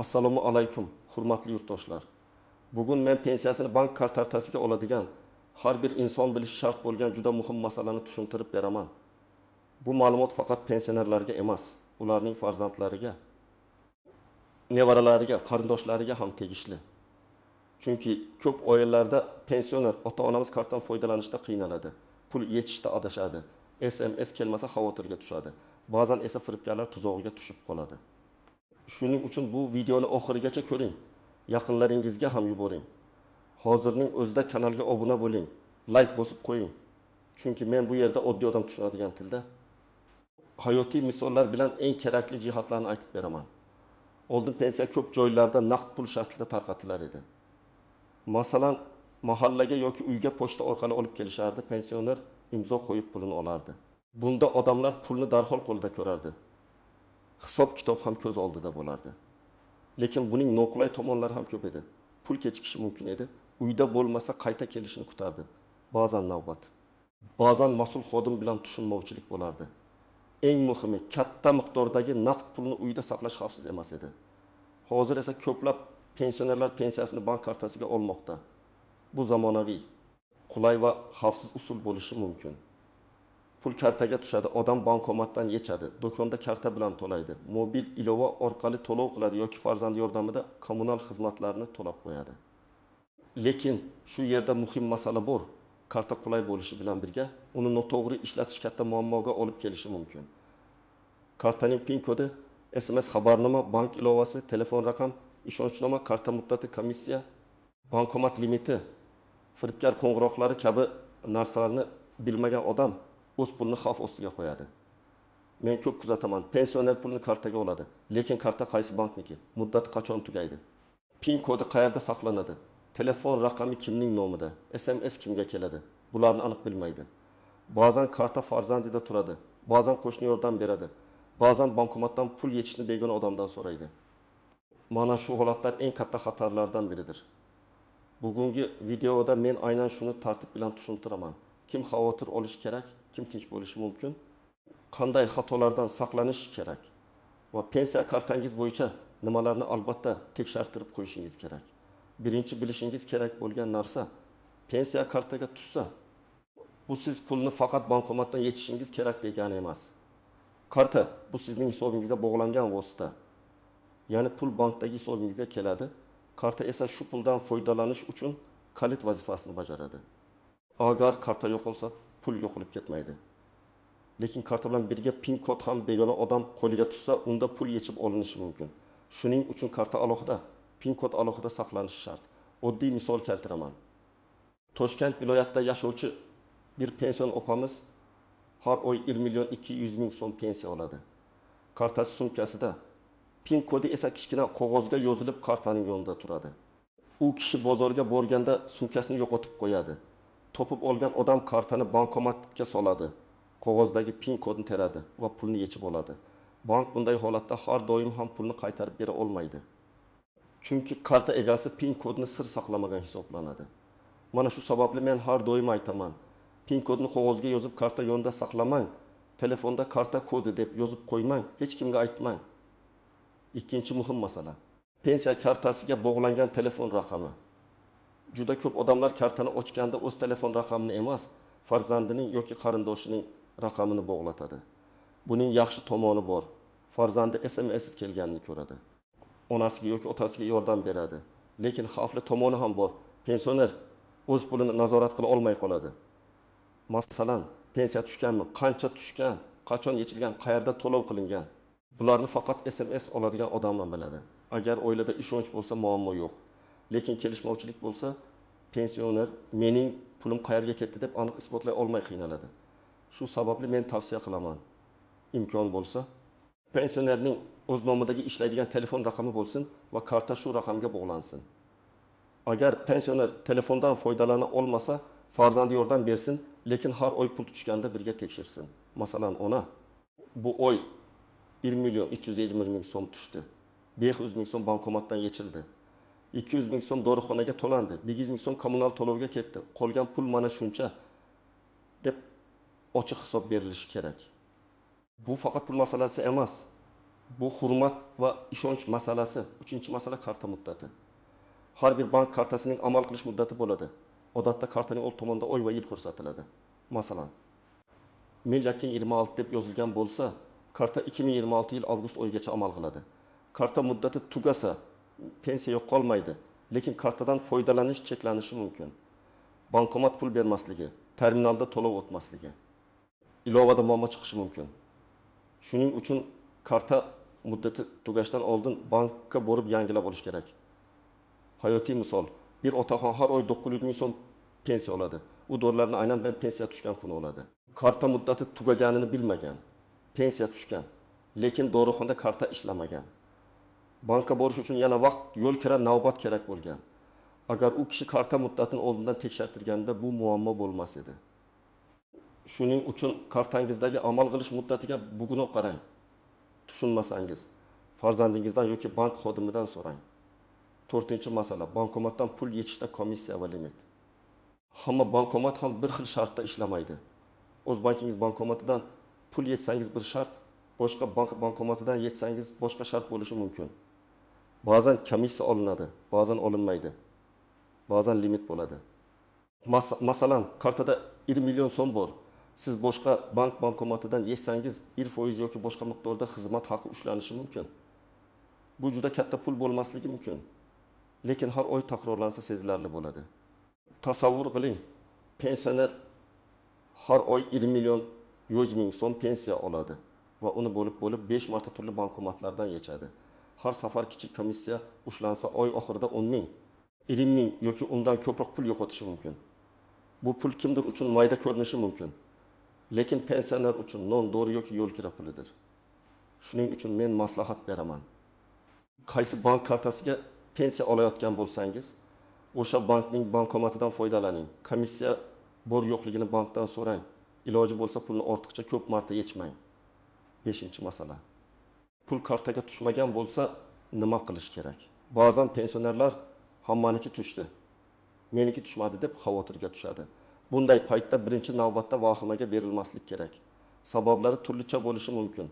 Assalomu alaykum, hurmatli yurtdoshlar. Bugun men pensiyasini bank kartasiga oladigan, har bir inson bilishi shart bo'lgan juda muhim masalani tushuntirib beraman. Bu ma'lumot faqat pensionerlarga emas, ularning farzandlariga, nevaralariga, qarindoshlariga ham tegishli. Chunki ko'p oilalarda pensioner ota-onamiz kartadan foydalanishda qiynaladi. Pul yechishda adashadi. SMS kelmasa xavotirga tushadi. Ba'zan esa firibgarlar tuzog'iga tushib qoladi. Shuning uchun bu videoni oxirigacha ko'ring. Yaqinlaringizga ham yuboring. Hozirning o'zida kanalga obuna bo'ling. Like bosib qo'ying. Chunki men bu yerda oddiy odam tushunadigan tilda hayotiy misollar bilan eng kerakli jihatlarni aytib beraman. Oldin pensiya ko'p joylarda naqd pul shaklida tarqatilar edi. Masalan, mahallaga yoki uyga pochta orqali olib kelishardi, pensioner imzo qo'yib pulini olardi. Bunda odamlar pulni darhol qo'lida ko'rardi. Hisob-kitob ham ko'z oldida bo'lardi. Lekin buning noqulay tomonlari ham ko'p edi. Pul kechikishi mumkin edi. Uyda bo'lmasa qayta kelishini kutardi. Ba'zan navbat. Ba'zan mas'ul xodim bilan tushunmovchilik bo'lardi. Eng muhimi, katta miqdordagi naqd pulni uyda saqlash xavfsiz emas edi. Hozir esa ko'plab pensionerlar pensiyasini bank kartasiga olmoqda. Bu zamonaviy, qulay va xavfsiz usul bo'lishi mumkin. Pul kartaga tushadi, odam bankomatdan yechadi, do'konda karta bilan to'laydi, mobil ilova orqali to'lov qiladi yoki farzand yordamida kommunal xizmatlarni to'lab qo'yadi. Lekin shu yerda muhim masala bor. Karta qulay bo'lishi bilan birga, uni noto'g'ri ishlatish katta muammoga olib kelishi mumkin. Kartaning PIN kodi, SMS xabarnoma, bank ilovasi, telefon raqam, ishonchnoma, karta muddati, komissiya, bankomat limiti, firibgar qo'ng'iroqlari kabi narsalarni bilmagan odam o'z pulini xavf ostiga qo'yadi. Men ko'p kuzataman. Pensioner pulni kartaga oladi, lekin karta qaysi bankniki? Muddati qachon tugaydi? PIN kodi qayerda saqlanadi? Telefon raqami kimning nomida? SMS kimga keladi? Bularni aniq bilmaydi. Ba'zan karta farzandida turadi, ba'zan qo'shni yordam beradi, ba'zan bankomatdan pul yechishni begona odamdan so'raydi. Mana shu holatlar eng katta xatarlardan biridir. Bugungi videoda men aynan shuni tartib bilan tushuntiraman. Kim xavotir olish kerak, kim tinch bo'lishi mumkin, qanday xatolardan saqlanish kerak va pensiya kartangiz bo'yicha nimalarni albatta tekshirtirib qo'yishingiz kerak. Birinchi bilishingiz kerak bo'lgan narsa, pensiya kartaga tushsa, bu siz pulni faqat bankomatdan yechishingiz kerak degani emas. Karta bu sizning hisobingizga bog'langan vosita. Ya'ni pul bankdagi hisobingizga keladi, karta esa shu puldan foydalanish uchun kalit vazifasini bajaradi. Agar karta yo'qolsa, pul yo'qolib ketmaydi. Lekin karta bilan birga PIN kod ham begona odam qo'liga tushsa, unda pul yechib olinishi mumkin. Shuning uchun karta alohida, PIN kod alohida saqlanishi shart. Oddiy misol keltiraman. Toshkent viloyatida yashovchi bir pension opamiz har oy 1 million 200 ming so'm pensiya oladi. Kartasi sumkasida, PIN kodi esa kichkina qog'ozga yozilib kartaning yonida turadi. U kishi bozorga borganda sumkasini yo'qotib qo'yadi. Topib olgan odam kartani bankomatga soladi. Qog'ozdagi PIN kodini teradi va pulni yechib oladi. Bank bunday holatda har doim ham pulni qaytarib bera olmaydi. Chunki karta egasi PIN kodini sir saqlamagan hisoblanadi. Mana shu sababli men har doim aytaman. PIN kodini qog'ozga yozib karta yonida saqlamang. Telefonda karta kodi deb yozib qo'ymang, hech kimga aytmang. Ikkinchi muhim masala. Pensiya kartasiga bog'langan telefon raqami. Juda ko'p odamlar kartani ochganda o'z telefon raqamini emas, farzandining yoki qarindoshining raqamini bog'latadi. Buning yaxshi tomoni bor. Farzandi SMS kelganini ko'radi. Onasiga yoki otasiga yordam beradi. Lekin xavfli tomoni ham bor. Pensioner o'z pulini nazorat qila olmay qoladi. Masalan, pensiya tushganmi, qancha tushgan, qachon yechilgan, qayerda to'lov qilingan. Bularni faqat SMS oladigan odamlar biladi. Agar oilada ishonch bo'lsa, muammo yo'q. Lekin kelishmovchilik bo'lsa, pensioner mening pulim qayerga ketdi deb aniq isbotlay olmay qiynaladi. Shu sababli men tavsiya qilaman. Imkon bo'lsa, pensionerning o'z nomidagi ishlaydigan telefon raqami bo'lsin va karta shu raqamga bog'lansin. Agar pensioner telefondan foydalana olmasa, farzandi yordam bersin, lekin har oy pul tushganda birga tekshirsin. Masalan, ona bu oy 1 million 320 ming so'm tushdi. 500 ming so'm bankomatdan yechildi. 200 ming so'm dorixonaga to'landi, 100 ming so'm kommunal to'lovga ketdi. Qolgan pul mana shuncha deb ochiq hisob berilishi kerak. Bu faqat pul masalasi emas. Bu hurmat va ishonch masalasi. Uchinchi masala karta muddati. Har bir bank kartasining amal qilish muddati bo'ladi. Odatda kartaning old tomonida oy va yil ko'rsatiladi. Masalan, 2026 deb yozilgan bo'lsa, karta 2026 yil avgust oyigacha amal qiladi. Karta muddati tugasa, pensiya yo'q qolmaydi, lekin kartadan foydalanish cheklanishi mumkin. Bankomat pul bermasligi, terminalda to'lov o'tmasligi, ilovada muammo chiqishi mumkin. Shuning uchun karta muddati tugashdan oldin bankka borib yangilab olish kerak. Hayotiy misol, bir otaxon har oy 900 ming so'm pensiya oladi. U dollarni aynan ben pensiya tushgan kuni oladi. Karta muddati tugaganini bilmagan, pensiya tushgan, lekin dorixonada karta ishlamagan. Banka borish uchun yana vaqt, yo'l kira, navbat kerak bo'lgan. Agar u kishi karta muddatini oldindan tekshirtirganda bu muammo bo'lmas edi. Shuning uchun kartangizdagi amal qilish muddatiga bugun qarang. Tushunmasangiz, farzandingizdan yoki bank xodimidan so'rang. 4-masala, bankomatdan pul yechishda komissiya va limit. Hamma bankomat ham bir xil shartda ishlamaydi. O'z bankingiz bankomatidan pul yechsangiz bir shart, boshqa bank bankomatidan yechsangiz boshqa shart bo'lishi mumkin. Ba'zan komissiya olinadi, ba'zan olinmaydi. Ba'zan limit bo'ladi. Masalan, kartada 1 million so'm bor. Siz boshqa bank bankomatidan yechsangiz 1% yoki boshqa miqdorda xizmat haqi ushlanishi mumkin. Bu juda katta pul bo'lmasligi mumkin. Lekin har oy takrorlansa sezilarli bo'ladi. Tasavvur qiling, pensioner har oy 1 million 100 ming so'm pensiya oladi va uni bo'lib 5 marta turli bankomatlardan yechadi. Har safar kichik komissiya ushlansa oy oxirida 10 ming, 20 ming yoki undan ko'proq pul yo'qotishi mumkin. Bu pul kimdir uchun mayda ko'rinishi mumkin. Lekin pensioner uchun non, dori yoki yo'l kira pulidir. Shuning uchun men maslahat beraman. Qaysi bank kartasiga pensiya olayotgan bo'lsangiz, o'sha bankning bankomatidan foydalaning. Komissiya bor yo'qligini bankdan so'rang. Iloji bo'lsa pulni ortiqcha ko'p marta yechmang. 5-masala. Pul kartaga tushmagan bo'lsa nima qilish kerak? Ba'zan pensionerlar hammaniki tushdi, meniki tushmadi deb xavotirga tushadi. Bunday paytda birinchi navbatda vahimaga berilmaslik kerak. Sabablari turlicha bo'lishi mumkin.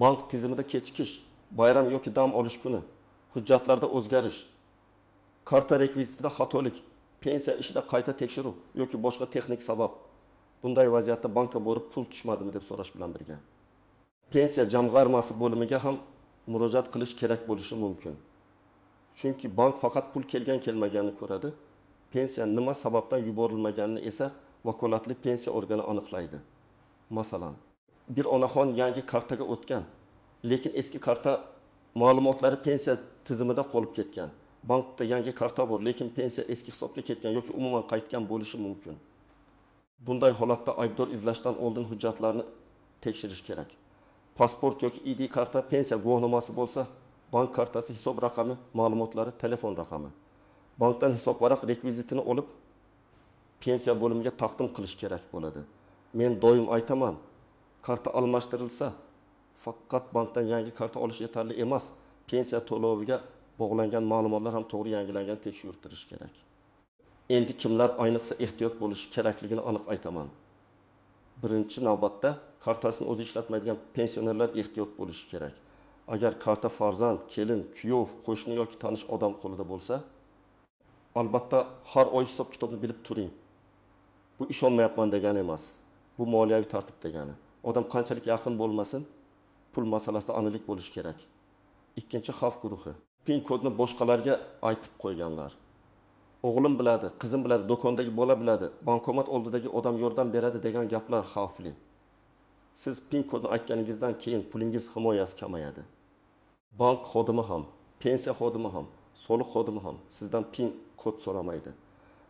Bank tizimida kechikish, bayram yoki dam olish kuni, hujjatlarda o'zgarish, karta rekvizitida xatolik, pensiya ishida qayta tekshiruv yoki boshqa texnik sabab. Bunday vaziyatda bankka borib pul tushmadimi deb so'rash bilan birga pensiya jamg'armasi bo'limiga ham murojaat qilish kerak bo'lishi mumkin. Chunki bank faqat pul kelgan-kelmaganini ko'radi. Pensiya nima sababdan yuborilmaganini esa vakolatli pensiya organi aniqlaydi. Masalan, bir onaxon yangi kartaga o'tgan, lekin eski karta ma'lumotlari pensiya tizimida qolib ketgan. Bankda yangi karta bor, lekin pensiya eski hisobga ketgan yoki umuman qaytgan bo'lishi mumkin. Bunday holatda aybdor izlashdan oldin hujjatlarni tekshirish kerak. Pasport yoki ID karta pensiya guvohnomasi bo'lsa, bank kartasi hisob raqami, ma'lumotlari, telefon raqami. Bankdan hisob varaq rekvizitini olib pensiya bo'limiga taqdim qilish kerak bo'ladi. Men doim aytaman, karta almashtirilsa, faqat bankdan yangi karta olish yetarli emas. Pensiya to'loviga bog'langan ma'lumotlar ham to'g'ri yangilangan tekshirtirish kerak. Endi kimlar ayniqsa ehtiyot bo'lishi kerakligini aniq aytaman. Birinchi navbatda kartasini o'zi ishlatmaydigan pensionerlar ehtiyot bo'lishi kerak. Agar karta farzand, kelin, kuyov, qo'shni yoki tanish odam qo'lida bo'lsa, albatta har oy hisob kitobni bilib turing. Bu ishonmayapman degani emas. Bu moliyaviy tartib degani. Odam qanchalik yaqin bo'lmasin, pul masalasida aniqlik bo'lishi kerak. Ikkinchi xavf guruhi. PIN kodni boshqalarga aytib qo'yganlar. O'g'lim biladi, qizim biladi, do'kondagi bola biladi, bankomat oldidagi odam yordam beradi degan gaplar xavfli. Siz PIN kodni aytganingizdan keyin pulingiz himoyasi kamayadi. Bank xodimi ham, pensiya xodimi ham, soliq xodimi ham sizdan PIN kod so'ramaydi.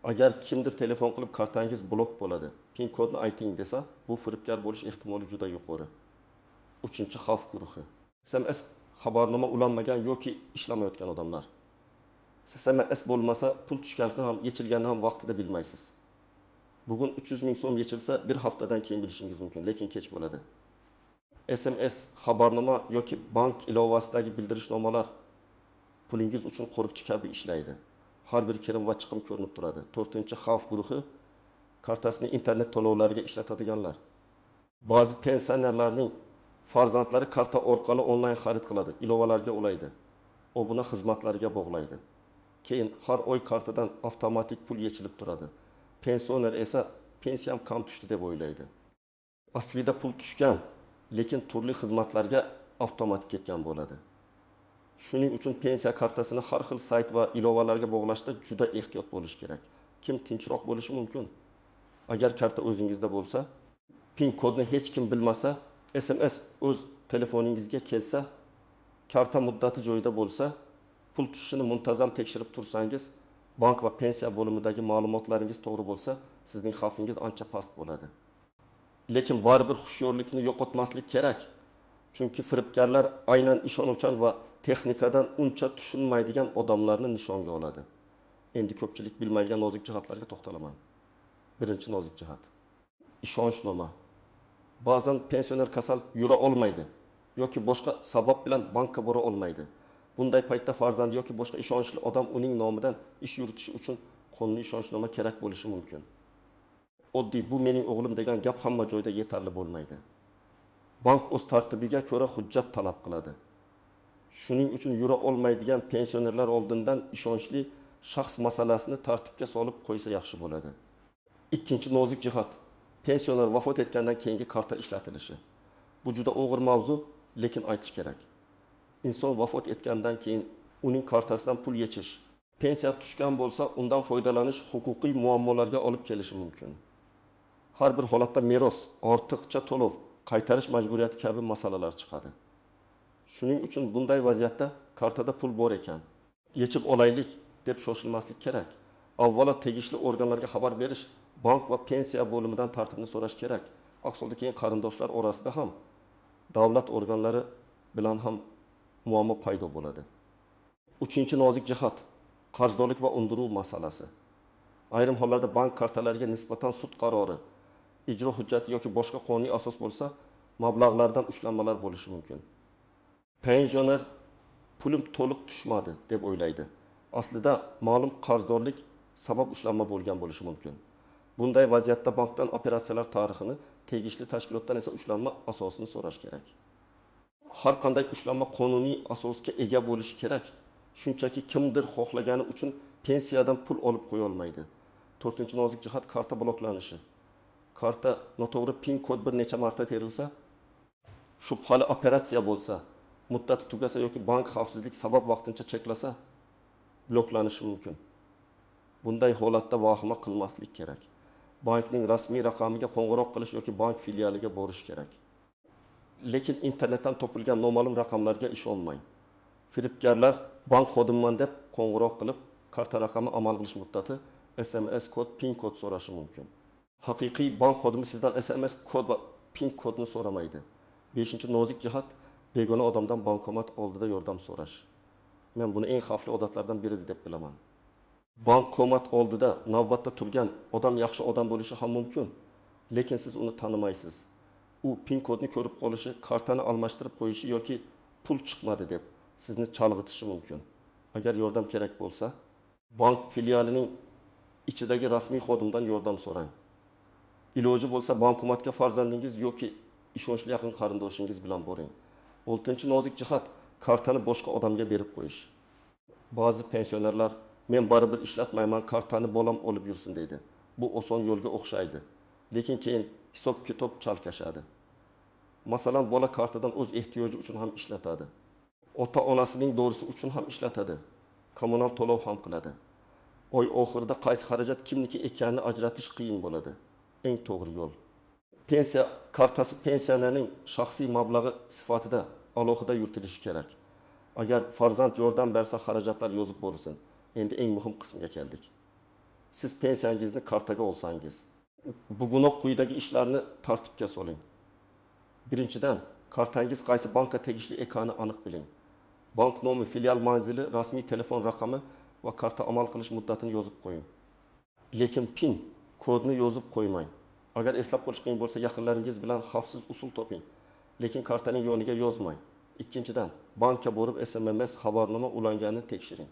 Agar kimdir telefon qilib kartangiz blok bo'ladi, PIN kodni ayting desa, bu firibgar bo'lish ehtimoli juda yuqori. 3-xavf guruhi. SMS xabarnoma ulanmagan yoki ishlamayotgan odamlar. SMS bo'lmasa, pul tushganini ham, yechilganini ham vaqtida bilmaysiz. Bugun 300 ming so'm yechilsa, bir haftadan keyin bilishingiz mumkin, lekin kech bo'ladi. SMS xabarnoma yoki bank ilovasidagi bildirishnomalar pulingiz uchun qo'riqchi kabi ishlaydi. Har bir kirim va chiqim ko'rinib turadi. 4-xavf guruhi kartasini internet to'lovlariga ishlatadiganlar. Ba'zi pensionerlarning farzandlari karta orqali onlayn xarid qiladi, ilovalarga ulaydi. O buni xizmatlarga bog'laydi. Keyin har oy kartadan avtomatik pul yechilib turadi. Pensioner esa pensiyam kam tushdi deb o'ylaydi. Aslida pul tushgan, lekin turli xizmatlarga avtomatik ketgan bo'ladi. Shuning uchun pensiya kartasini har xil sayt va ilovalarga bog'lashda juda ehtiyot bo'lish kerak. Kim tinchroq bo'lishi mumkin? Agar karta o'zingizda bo'lsa, PIN kodni hech kim bilmasa, SMS o'z telefoningizga kelsa, karta muddati joyida bo'lsa, pul tushishini muntazam tekshirib tursangiz, bank va pensiya bo'limidagi ma'lumotlaringiz to'g'ri bo'lsa, sizning xavfingiz ancha past bo'ladi. Lekin baribir hushyorlikni yo'qotmaslik kerak. Chunki firibgarlar aynan ishonuvchan va texnikadan uncha tushunmaydigan odamlarni nishonga oladi. Endi ko'pchilik bilmaydigan nozik jihatlarga to'xtalaman. Birinchi nozik jihat. Ishonchnoma. Ba'zan pensioner kasal yura olmaydi yoki boshqa sabab bilan bankka bora olmaydi. Bunday paytda farzand yoki boshqa ishonchli odam uning nomidan ish yuritishi uchun qonuniy ishonchnoma kerak bo'lishi mumkin. Oddiy bu mening o'g'lim degan gap hamma joyda yetarli bo'lmaydi. Bank o'z tartibiga ko'ra hujjat talab qiladi. Shuning uchun yura olmaydigan pensionerlar oldindan ishonchli shaxs masalasini tartibga solib qo'ysa yaxshi bo'ladi. Ikkinchi nozik jihat. Pensioner vafot etgandan keyingi karta ishlatilishi. Bu juda og'ir mavzu, lekin aytish kerak. Inson vafot etgandan keyin uning kartasidan pul yechish, pensiya tushgan bo'lsa, undan foydalanish huquqiy muammolarga olib kelishi mumkin. Har bir holatda meros, ortiqcha to'lov, qaytarish majburiyati kabi masalalar chiqadi. Shuning uchun bunday vaziyatda kartada pul bor ekan, yechib olaylik deb shoshilmaslik kerak. Avvalo tegishli organlarga xabar berish, bank va pensiya bo'limidan tartibni so'rash kerak. Aks holda keyin qarindoshlar orasida ham, davlat organlari bilan ham muammo paydo bo'ladi. Uchinchi nozik jihat, qarzdorlik va undiruv masalasi. Ayrim hollarda bank kartalariga nisbatan sud qarori, ijro hujjati yoki boshqa qonuniy asos bo'lsa, mablag'lardan ushlanmalar bo'lishi mumkin. Pensioner pulim to'liq tushmadi deb o'ylaydi. Aslida ma'lum qarzdorlik sabab ushlanma bo'lgan bo'lishi mumkin. Bunday vaziyatda bankdan operatsiyalar tarixini, tegishli tashkilotdan esa ushlanma asosini so'rash kerak. Har qanday ushlanma qonuniy asosga ega bo'lishi kerak. Shunchaki kimdir xohlagani uchun pensiyadan pul olib qo'ya olmaydi. 4-nozik jihat karta bloklanishi. Karta noto'g'ri PIN kod bir necha marta terilsa, shubhali operatsiya bo'lsa, muddati tugasa yoki bank xavfsizlik sabab vaqtincha cheklasa, bloklanishi mumkin. Bunday holatda vahima qilmaslik kerak. Bankning rasmiy raqamiga qo'ng'iroq qilish yoki bank filialiga borish kerak. Lekin internetdan topilgan noma'lum raqamlarga ishonmang. Firibgarlar bank xodimiman deb qo'ng'iroq qilib, karta raqami amal qilish muddati, SMS kod, PIN kod so'rashi mumkin. Haqiqiy bank xodimi sizdan SMS kod va PIN kodni so'ramaydi. 5-nozik jihat, begona odamdan bankomat oldida yordam so'rash. Men buni eng xavfli odatlardan biri deb bilaman. Bankomat oldida navbatda turgan odam yaxshi odam bo'lishi ham mumkin, lekin siz uni tanimaysiz. U PIN kodni ko'rib qolishi, kartani almashtirib qo'yishi yoki pul chiqmadi deb sizni chalg'itishi mumkin. Agar yordam kerak bo'lsa, bank filialining ichidagi rasmiy xodimdan yordam so'rang. Iloji bo'lsa bankomatga farzandingiz yoki ishonchli yaqin qarindoshingiz bilan boring. 6-nozik jihat, kartani boshqa odamga berib qo'yish. Ba'zi pensionerlar men baribir ishlatmayman, kartani bolam olib yursin deydi. Bu oson yo'lga o'xshaydi, lekin keyin hisob-kitob chalkashadi. Masalan, bola kartadan o'z ehtiyoji uchun ham ishlatadi. Ota-onasining dorisi uchun ham ishlatadi. Kommunal to'lov ham qiladi. Oy oxirida qaysi xarajat kimniki ekanini ajratish qiyin bo'ladi. Eng to'g'ri yo'l. Pensiya kartasi pensionerning shaxsiy mablag'i sifatida alohida yuritilishi kerak. Agar farzand yordam bersa, xarajatlar yozib borilsin. Endi eng muhim qismga keldik. Siz pensiyangizni kartaga olsangiz, bugunoq quyidagi ishlarni tartibga soling. Birinchidan, kartangiz qaysi bankka tegishli ekanini aniq biling. Bank nomi, filial manzili, rasmiy telefon raqami va karta amal qilish muddatini yozib qo'ying. Lekin PIN kodni yozib qo'ymang. Agar eslab qolish qiyin bo'lsa, yaqinlaringiz bilan xavfsiz usul toping, lekin kartaning yoniga yozmang. Ikkinchidan, bankka borib SMS xabarnoma ulanganini tekshiring.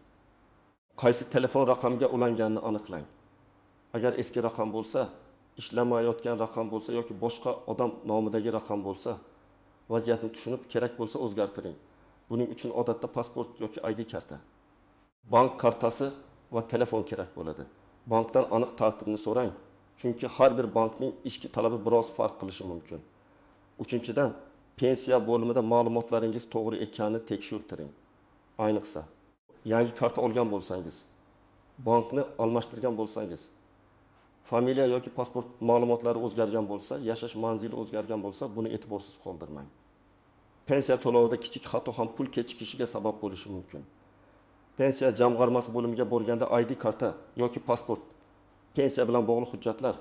Qaysi telefon raqamiga ulanganini aniqlang. Agar eski raqam bo'lsa, ishlamayotgan raqam bo'lsa yoki boshqa odam nomidagi raqam bo'lsa vaziyatni tushunib, kerak bo'lsa o'zgartiring. Buning uchun odatda pasport yoki ID karta, bank kartasi va telefon kerak bo'ladi. Bankdan aniq tartibni so'rang, chunki har bir bankning ichki talabi biroz farq qilishi mumkin. Uchinchidan, pensiya bo'limida ma'lumotlaringiz to'g'ri ekanini tekshirtiring. Ayniqsa, yangi karta olgan bo'lsangiz, bankni almashtirgan bo'lsangiz, familiya yoki pasport ma'lumotlari o'zgargan bo'lsa, yashash manzili o'zgargan bo'lsa, buni e'tiborsiz qoldirmang. Pensiya to'lovida kichik xato ham pul kechikishiga sabab bo'lishi mumkin. Pensiya jamg'armasi bo'limiga borganda ID karta yoki pasport, pensiya bilan bog'liq hujjatlar,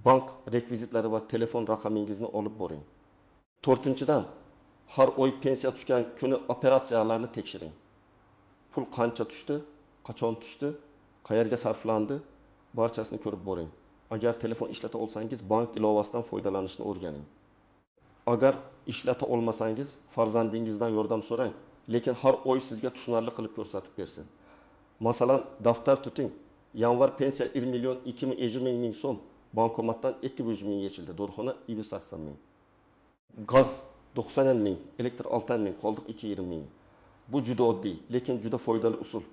bank rekvizitlari va telefon raqamingizni olib boring. 4-dan, har oy pensiya tushgan kuni operatsiyalarni tekshiring. Pul qancha tushdi, qachon tushdi, qayerga sarflandi, barchasini ko'rib boring. Agar telefon ishlata olsangiz, bank ilovasidan foydalanishni o'rganing. Agar ishlata olmasangiz, farzandingizdan yordam so'rang, lekin har oy sizga tushunarli qilib ko'rsatib bersin. Masalan, daftar tuting. Yanvar pensiya 1 million 220 ming so'm, bankomatdan 700 ming yechildi, dorixona 280 ming. Gaz 90 ming, elektr 6 ming, qoldiq 220 ming. Bu juda oddiy, lekin juda foydali usul.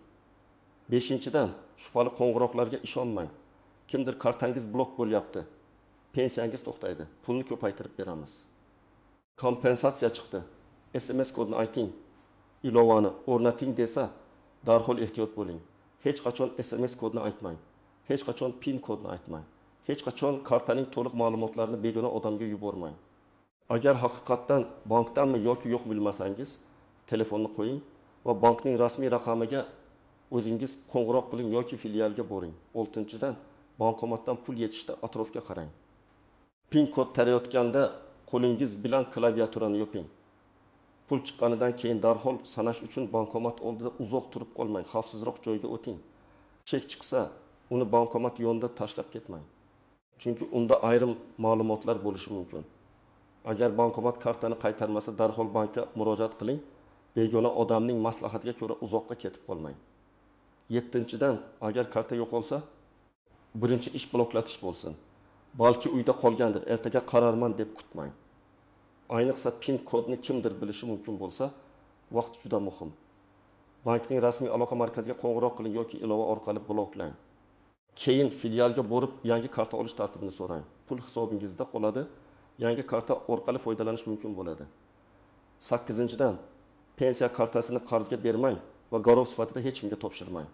5-dan, shubhali qo'ng'iroqlarga ishonmang. Kimdir kartangiz blok bo'lyapti, pensiyangiz to'xtaydi, pulni ko'paytirib beramiz. Kompensatsiya chiqdi, SMS kodini ayting, ilovani o'rnating desa, darhol ehtiyot bo'ling. Hech qachon SMS kodini aytmang, hech qachon PIN kodini aytmang, hech qachon kartaning to'liq ma'lumotlarini begona odamga yubormang. Agar haqiqatdan bankdanmi yoki yo'q bilmasangiz, telefonni qo'ying va bankning rasmiy raqamiga o'zingiz qo'ng'iroq qiling yoki filialga boring. 6-dan, bankomatdan pul yetishda atrofga qarang. PIN kod tarayotganda qo'lingiz bilan klaviaturani yoping. Pul chiqqanidan keyin darhol sanash uchun bankomat oldida uzoq turib qolmang, xavfsizroq joyga o'ting. Chek chiqsa, uni bankomat yonida tashlab ketmang. Chunki unda ayrim ma'lumotlar bo'lishi mumkin. Agar bankomat kartani qaytarmasa, darhol bankka murojaat qiling. Begona odamning maslahatiga ko'ra uzoqqa ketib qolmang. 7-dan, agar karta yo'qolsa, birinchi ish bloklatish bo'lsin. Balki uyda qolgandir, ertaga qararman deb kutmang. Ayniqsa PIN kodni kimdir bilishi mumkin bo'lsa, vaqt juda muhim. Bankning rasmiy aloqa markaziga qo'ng'iroq qiling yoki ilova orqali bloklang. Keyin filialga borib yangi karta olish tartibini so'rang. Pul hisobingizda qoladi, yangi karta orqali foydalanish mumkin bo'ladi. 8-dan, pensiya kartasini qarzga bermang va garov sifatida hech kimga topshirmang.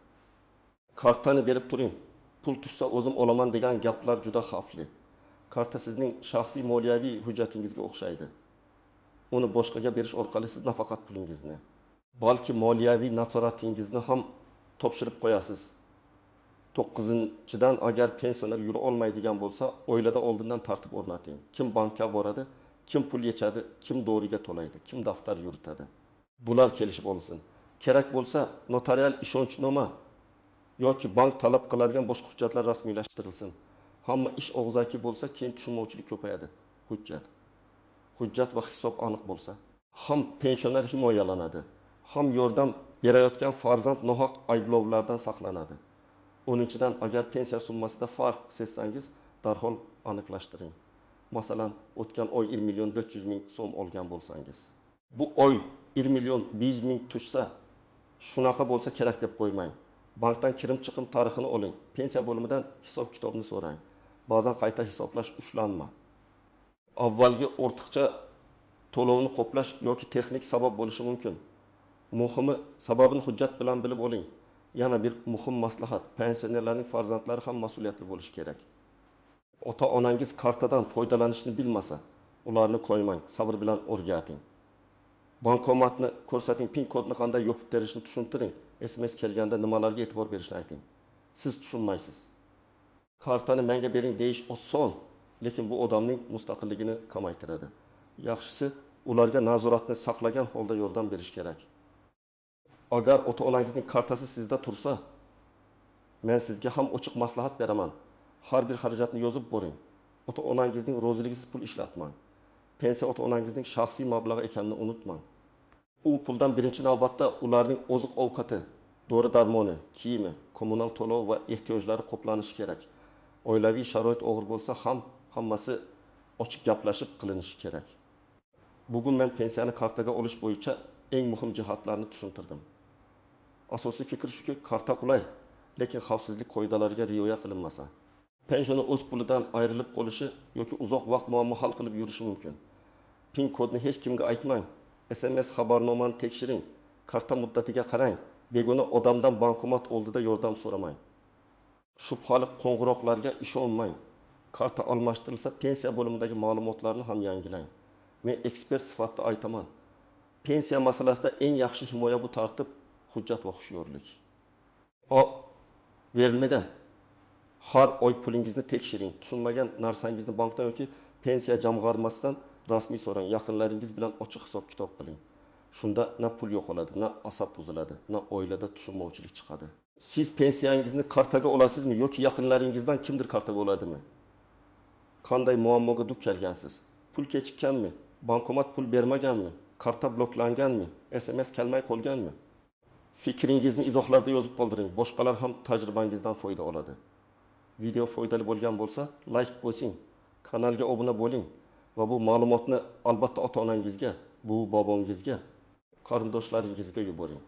Kartani berib turing. Pul tushsa o'zim olaman degan gaplar juda xavfli. Karta sizning shaxsiy moliyaviy hujjatingizga o'xshaydi. Uni boshqaga berish orqali siz nafaqat pulingizni, balki moliyaviy nazoratingizni ham topshirib qo'yasiz. 9-dan, agar pensioner yura olmaydigan bo'lsa, oilada oldindan tartib o'rnating. Kim bankka boradi, kim pul yechadi, kim doriga to'laydi, kim daftar yuritadi. Bular kelishib olinsin. Kerak bo'lsa, notarial ishonchnoma yoki bank talab qiladigan boshqa hujjatlar rasmiylashtirilsin. Hamma ish og'zaki bo'lsa, keyin tushunmovchilik ko'payadi. Hujjat va hisob aniq bo'lsa, ham pensioner himoyalanadi, ham yordam berayotgan farzand nohaq ayblovlardan saqlanadi. 10-dan, agar pensiya summasida farq sezsangiz, darhol aniqlashtiring. Masalan, o'tgan oy 1 million 400 ming so'm olgan bo'lsangiz, bu oy 1 million 100 ming tushsa, shunaqa bo'lsa kerak deb qo'ymang. Bankdan kirim-chiqim tarixini oling. Pensiya bo'limidan hisob kitobni so'rang. Ba'zan qayta hisoblash ushlanma. Avvalgi ortiqcha to'lovni qoplash yoki texnik sabab bo'lishi mumkin. Muhimi, sababini hujjat bilan bilib oling. Yana bir muhim maslahat, pensionerlarning farzandlari ham mas'uliyatli bo'lishi kerak. Ota-onangiz kartadan foydalanishni bilmasa, ularni qo'ymang, sabr bilan o'rgating. Bankomatni ko'rsating, PIN kodni qanday yopib terishni tushuntiring. SMS kelganda nimalarga e'tibor berishni ayting. Siz tushunmaysiz. Kartani menga bering deyish oson, lekin bu odamning mustaqilligini kamaytiradi. Yaxshisi, ularga nazoratni saqlagan holda yordam berish kerak. Agar ota-onangizning kartasi sizda tursa, men sizga ham ochiq maslahat beraman. Har bir xarajatni yozib boring. Ota-onangizning roziligisiz pul ishlatmang. Pensiya ota-onangizning shaxsiy mablag'i ekanini unutmang. U puldan birinchi navbatda ularning oziq-ovqati, dori-darmoni, kiyimi, kommunal to'lov va ehtiyojlari qoplanishi kerak. Oilaviy sharoit og'ir bo'lsa ham hammasi ochiq gaplashib qilinishi kerak. Bugun men pensiyani kartaga olish bo'yicha eng muhim jihatlarni tushuntirdim. Asosiy fikr shuki, karta qulay, lekin xavfsizlik qoidalariga rioya qilinmasa, pensioni o'z pulidan ayrilib qolishi yoki uzoq vaqt muammo hal qilib yurishi mumkin. PIN kodni hech kimga aytmang. SMS xabarnomani tekshiring. Karta muddatiga qarang. Begona odamdan bankomat oldida yordam so'ramang. Shubhali qo'ng'iroqlarga ishonmang. Karta almashtirilsa, pensiya bo'limidagi ma'lumotlarni ham yangilang. Men ekspert sifatida aytaman. Pensiya masalasida eng yaxshi himoya bu tartib, hujjat va hushyorlik. Verilmagan har oy pulingizni tekshiring. Tushunmagan narsangizni bankdan yoki pensiya jamg'armasidan rasmiy so'rang. Yaqinlaringiz bilan ochiq hisob-kitob qiling. Shunda na pul yo'qoladi, na asab buziladi, na oilada tushunmovchilik chiqadi. Siz pensiyangizni kartaga olasizmi yoki yaqinlaringizdan kimdir kartaga oladimi? Qanday muammoga duch kelgansiz? Pul kechikkanmi? Bankomat pul bermaganmi? Karta bloklanganmi? SMS kelmay qolganmi? Fikringizni izohlarda yozib qoldiring. Boshqalar ham tajribangizdan foyda oladi. Video foydali bo'lgan bo'lsa, like bosing, kanalga obuna bo'ling va bu ma'lumotni albatta ota-onangizga, bu bobongizga, qarindoshlaringizga yuboring.